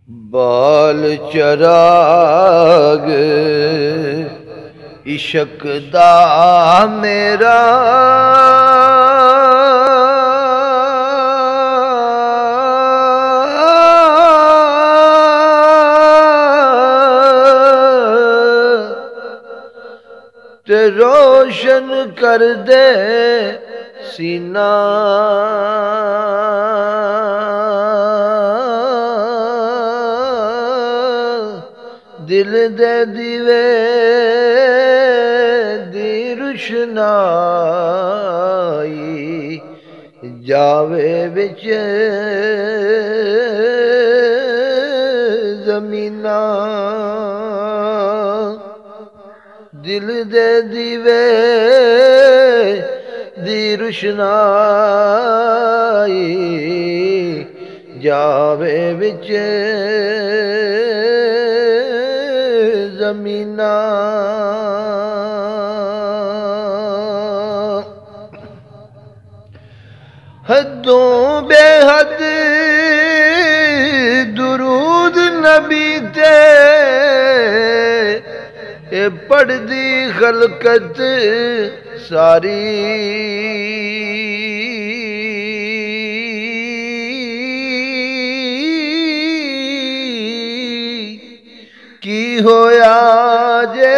बाल चराग इश्क दा मेरा ते रोशन कर दे सीना दिल दे दीवे दी रुशनाई जावे विच ज़मीना दिल दे दीवे दी रुशनाई जावे विच ज़मीना हदों बेहद दुरूद नबी ते पढ़दी खलकत सारी की होया जे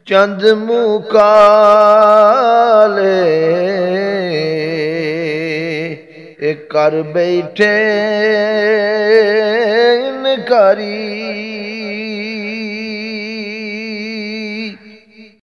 चंद मुकाले कर बैठे इनकारी